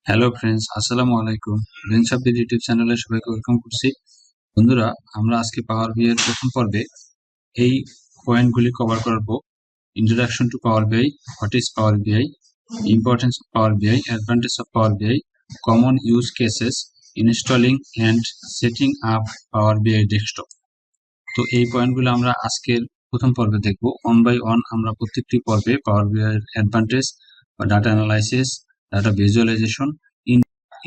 Hello friends, আসসালামু আলাইকুম। Prince of YouTube চ্যানেলে সবাইকে ওয়েলকাম করছি। বন্ধুরা, আমরা আজকে পাওয়ার বিআই এর প্রথম পর্বে এই পয়েন্টগুলি কভার করব। ইন্ট্রোডাকশন টু পাওয়ার বিআই, হোয়াট ইজ পাওয়ার বিআই, ইম্পর্টেন্স অফ পাওয়ার বিআই, advantage of Power BI, common use cases, installing and setting up Power BI desktop. তো এই পয়েন্টগুলো আমরা আজকের প্রথম পর্বে দেখব। ওয়ান বাই ওয়ান আমরা প্রত্যেকটি পর্বে পাওয়ার বিআই এর অ্যাডভান্টেজ বা data analysis, data visualisation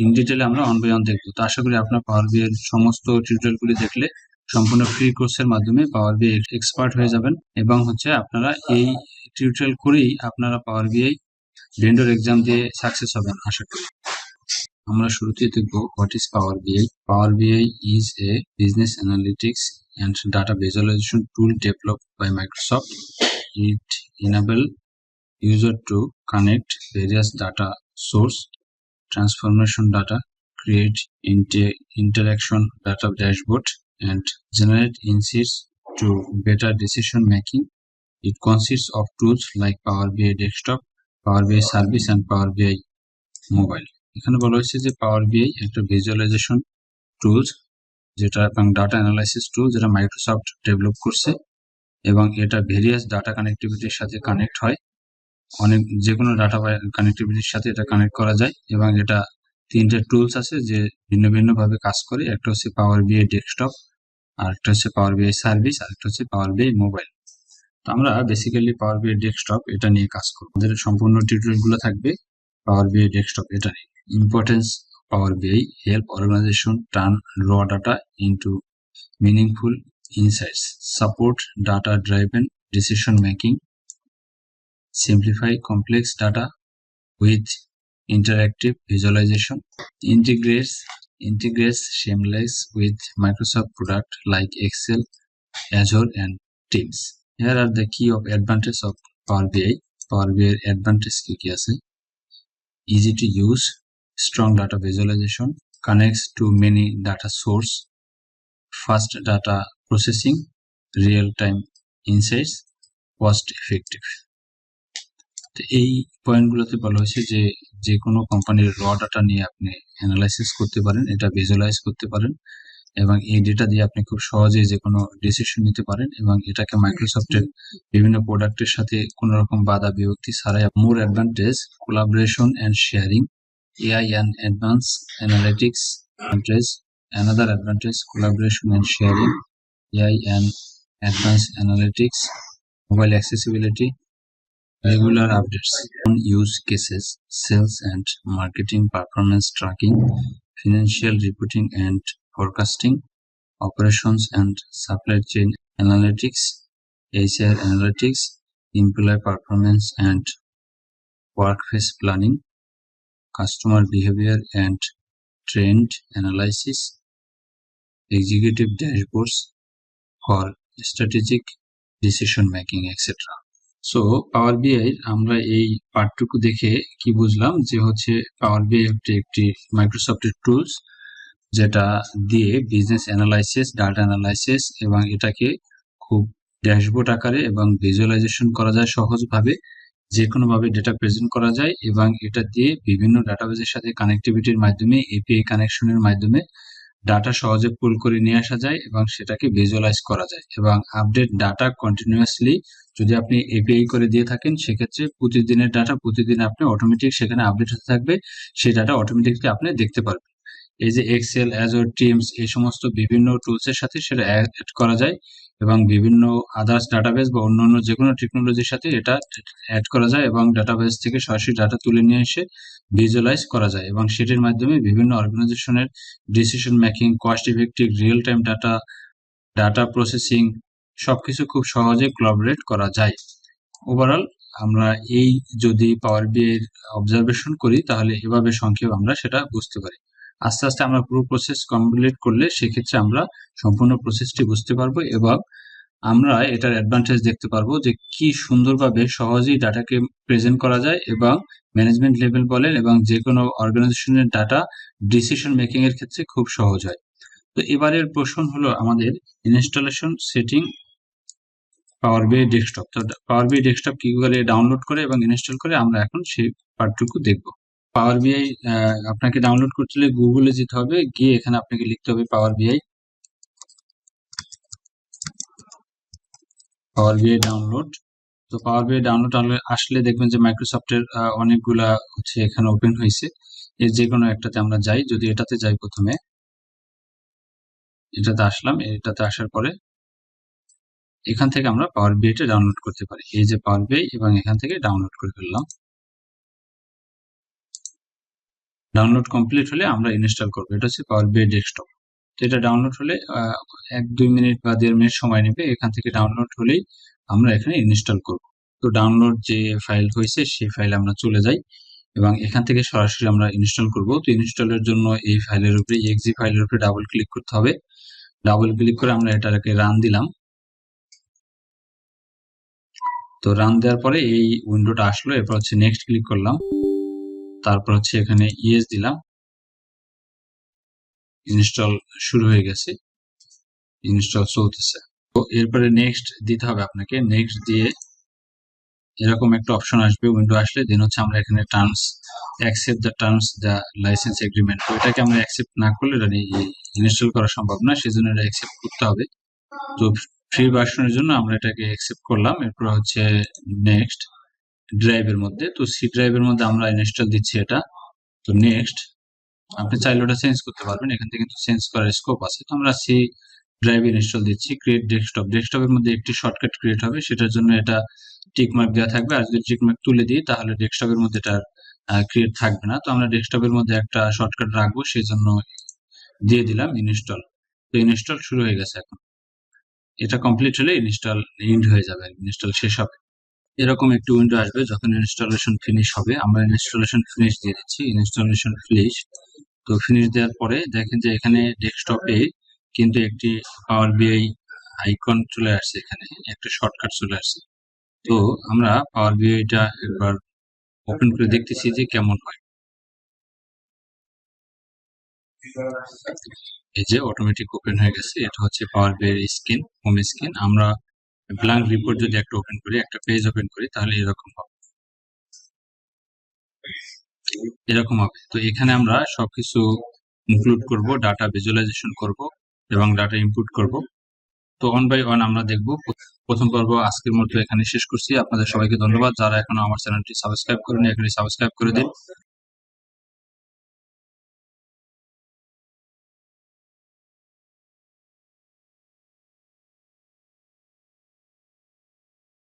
in ডিটেলে আমরা ওয়ান বাই ওয়ান দেখবো। তো আশা করি আপনার পাওয়ার বিআই এর সমস্ত টিউটোরিয়ালগুলি দেখলে সম্পূর্ণ ফ্রি কোর্সের মাধ্যমে পাওয়ার বিআই এক্সপার্ট হয়ে যাবেন এবং আপনারা এই টিউটোরিয়াল করেই আপনারা পাওয়ার বিআই ভেন্ডর এক্সাম দিয়ে সাকসেস হবেন আশা করি। আমরা শুরুতেই দেখব হোয়াট ইজ পাওয়ার বিআই। পাওয়ার বিআই is a business analytics and data visualization tool developed by Microsoft. It enables user to connect various data source, transformation data, create interaction data dashboard, and generate insights to better decision making. It consists of tools like Power BI Desktop, Power BI Service, and Power BI Mobile. এখানে বলা হয়েছে যে পাওয়ার বিআই একটা visualisation tools যেটা এবং data analysis টুল যেটা Microsoft develop করছে এবং এটা ভেরিয়াস ডাটা কানেক্টিভিটির সাথে কানেক্ট হয়। অনেক যে কোনো ডাটা কানেক্টিভিটির সাথে এটা কানেক্ট করা যায় এবং এটা তিনটে টুলস আছে যে ভিন্ন ভিন্ন ভাবে কাজ করে। একটা হচ্ছে পাওয়ার বিআই ডেস্কটপ, আর একটা হচ্ছে পাওয়ার বিআই সার্ভিস, আর একটা হচ্ছে পাওয়ার বিআই মোবাইল। তো আমরা বেসিক্যালি পাওয়ার বিআই ডেস্কটপ এটা নিয়ে কাজ করব। আমাদের সম্পূর্ণ টিউটোরিয়াল গুলো থাকবে পাওয়ার বিআই ডেস্কটপ এটা নিয়ে। Importance Power BI help organization turn raw data into meaningful insights, support data-driven decision making, simplify complex data with interactive visualization, integrates seamless with Microsoft products like Excel, Azure, and Teams. Here are the key of advantage of Power BI. Power BI advantage কি আছে? Easy to use, strong data visualization, connects to many data source, fast data processing, real-time insights, cost effective. তো এই পয়েন্টগুলোতে বলা হয়েছে যে যে কোনো কোম্পানির র ডাটা নিয়ে আপনি অ্যানালাইসিস করতে পারেন, এটা ভিজুয়ালাইজ করতে পারেন এবং এই ডেটা দিয়ে আপনি খুব সহজেই যে কোনো ডিসিশন নিতে পারেন এবং এটাকে মাইক্রোসফটের বিভিন্ন প্রোডাক্টের সাথে কোনো রকম বাধা বিভক্তি ছাড়াই more advantage collaboration and sharing, AI and advanced analytics advantage. Another advantage collaboration and sharing, AI and advanced analytics, mobile accessibility, regular updates on use cases, sales and marketing performance tracking, financial reporting and forecasting, operations and supply chain analytics, HR analytics, employee performance and workforce planning, customer behavior and trend analysis, executive dashboards for strategic decision making, etc. So পাওয়ার বিআই আমরা এই পার্টটুকু দেখে কি বুঝলাম যে পাওয়ার বিআই একটি মাইক্রোসফটের টুলস যেটা দিয়ে বিজনেস অ্যানালাইসিস, ডাটা অ্যানালাইসিস এবং এটাকে খুব ড্যাশবোর্ড আকারে এবং ভিজুয়ালাইজেশন করা যায় সহজভাবে, যে কোনো ভাবে ডেটা প্রেজেন্ট করা যায় এবং এটা দিয়ে বিভিন্ন ডাটাবেজের সাথে কানেক্টিভিটির মাধ্যমে এপিআই কানেকশনের মাধ্যমে ডাটা সহজে পুল করে নিয়ে আসা যায় এবং সেটাকে ভিজুয়ালাইজ করা যায় এবং আপডেট ডাটা কন্টিনিউয়াসলি যদি আপনি এপিআই করে দিয়ে থাকেন সেক্ষেত্রে প্রতিদিনের ডাটা প্রতিদিন আপনি অটোমেটিক সেখানে আপডেট হতে থাকবে, সেই ডাটা অটোমেটিকলি আপনি দেখতে পারবেন। এই যে এক্সেল, অ্যাজোর, টিমস এই সমস্ত বিভিন্ন টুলসের সাথে সেটা অ্যাড করা যায় এবং বিভিন্ন আদার্স ডাটাবেস বা অন্যান্য যে কোনো টেকনোলজির সাথে এটা অ্যাড করা যায় এবং ডাটাবেস থেকে সরাসরি ডাটা তুলে নিয়ে এসে ভিজুয়ালাইজ করা যায় এবং সেটির মাধ্যমে বিভিন্ন অর্গানাইজেশনের decision making, cost effective, real time data processing সবকিছু খুব সহজে কোলাবোরেট করা যায়। ওভারঅল আমরা এই যদি পাওয়ার বিআই এর অবজারভেশন করি তাহলে এভাবে সংক্ষেপ আমরা সেটা বুঝতে পারি। আস্তে আস্তে আমরা পুরো প্রসেস কমপ্লিট করলে সেক্ষেত্রে আমরা সম্পূর্ণ প্রসেসটি বুঝতে পারবো এবং আমরা এটার অ্যাডভান্টেজ দেখতে পারবো যে কি সুন্দরভাবে সহজেই ডাটাকে প্রেজেন্ট করা যায় এবং ম্যানেজমেন্ট লেভেল বলেন এবং যে কোনো অর্গানাইজেশনের ডাটা ডিসিশন মেকিং এর ক্ষেত্রে খুব সহজ হয়। তো এবারের প্রশ্ন হলো আমাদের ইনস্টলেশন সেটিং পাওয়ার বিআই ডেস্কটপ। তো পাওয়ার বিআই ডেস্কটপ কি করে ডাউনলোড করে এবং ইনস্টল করে আমরা এখন সেই পার্টটুকু দেখব। পাওয়ার বিআই আপনাকে ডাউনলোড করতে হলে গুগলে যেতে হবে, গিয়ে এখানে আপনাকে লিখতে হবে পাওয়ার বিআই ডাউনলোড। তো পাওয়ার বিআই ডাউনলোড আসলে দেখবেন যে মাইক্রোসফটের অনেকগুলা হচ্ছে এখানে ওপেন হয়েছে। এর যে কোনো একটাতে আমরা যাই, যদি এটাতে যাই, প্রথমে এটাতে আসলাম। এটাতে আসার পরে এখান থেকে আমরা পাওয়ার বিআইটা ডাউনলোড করতে পারি। এই যে পাওয়ার বিআই, এবং এখান থেকে ডাউনলোড করে ফেললাম। ডাউনলোড কমপ্লিট হলে আমরা ইনস্টল করবো। এটা হচ্ছে পাওয়ার বিআই ডেস্কটপ। তো এটা ডাউনলোড হলে 1-2 মিনিট বা 1.5 মিনিট সময় নেবে। এখান থেকে ডাউনলোড হলেই আমরা এখানে ইনস্টল করব। তো ডাউনলোড যে ফাইল হয়েছে সেই ফাইলে আমরা চলে যাই এবং এখান থেকে সরাসরি আমরা ইনস্টল করব। তো ইনস্টলের জন্য এই ফাইলের উপরে, এক্সি ফাইলের উপরে ডাবল ক্লিক করতে হবে। ডাবল ক্লিক করে আমরা এটাকে রান দিলাম। তো রান দেওয়ার পরে এই উইন্ডোটা আসলো। এরপর হচ্ছে নেক্সট ক্লিক করলাম, তারপর হচ্ছে এখানে ইয়েস দিলাম। ইনস্টল শুরু হয়ে গেছে, ইনস্টল চলতেছে। তো এরপরে নেক্সট দিতে হবে আপনাকে। নেক্সট দিয়ে এরকম একটা অপশন আসবে, উইন্ডো আসলে দেন হচ্ছে আমরা এখানে terms, accept the terms the licence agreement. তো এটাকে আমরা অ্যাকসেপ্ট না করলে এটা ইনস্টল করা সম্ভব না, সেজন্য এটা অ্যাকসেপ্ট করতে হবে। তো ফ্রি ভার্সনের জন্য আমরা এটাকে অ্যাকসেপ্ট করলাম। এরপর হচ্ছে নেক্সট ড্রাইভের মধ্যে, তো সি ড্রাইভের মধ্যে আমরা ইনস্টল দিচ্ছি এটা। তো নেক্সট, আপনি চাইলে ওটা চেঞ্জ করতে পারবেন, এখান থেকে কিন্তু চেঞ্জ করার স্কোপ আছে। তো আমরা সি ড্রাইভ ইনস্টল দিচ্ছি। ক্রিয়েট ডেস্কটপ, ডেস্কটপের মধ্যে একটি শর্টকাট ক্রিয়েট হবে, সেটার জন্য এটা টিক মার্ক দেওয়া থাকবে। আর যদি টিক মার্ক তুলে দিই তাহলে ডেস্কটপের মধ্যে এটা ক্রিয়েট থাকবে না। তো আমরা ডেস্কটপের মধ্যে একটা শর্টকাট রাখবো, সেই জন্য দিয়ে দিলাম ইনস্টল। তো ইনস্টল শুরু হয়ে গেছে। এখন এটা কমপ্লিট হলে ইনস্টল এন্ড হয়ে যাবে, ইনস্টল শেষ হবে। এরকম একটি উইন্ডো আসবে যখন ইনস্টলেশন ফিনিশ হবে। আমরা ইনস্টলেশন ফিনিশ দিয়ে দিচ্ছি, ইনস্টলেশন ফিনিশ। তো ফিনিশ দেওয়ার পরে দেখেন যে এখানে ডেস্কটপে কিন্তু একটি পাওয়ার বিআই আইকন চলে আসছে, এখানে একটা শর্টকাট চলে আসছে। তো আমরা পাওয়ার বিআইটা একবার ওপেন করে দেখতেছি যে কেমন হয়। এই যে অটোমেটিক ওপেন হয়ে গেছে, এটা হচ্ছে পাওয়ার বিআই স্ক্রিন, হোম স্ক্রিন। আমরা ব্ল্যাঙ্ক রিপোর্ট যদি একটা ওপেন করি, একটা পেজ ওপেন করি, তাহলে এরকম হবে, এরকম হবে। তো এখানে আমরা সবকিছু ইনক্লুড করব, ডাটা ভিজুয়ালাইজেশন করব এবং ডাটা ইনপুট করব। তো ওয়ান বাই ওয়ান আমরা দেখব। প্রথম পর্ব আজকের মতো এখানে শেষ করছি। আপনাদের সবাইকে ধন্যবাদ। যারা এখনো আমার চ্যানেলটি সাবস্ক্রাইব করেনি, এখানে সাবস্ক্রাইব করে দিন।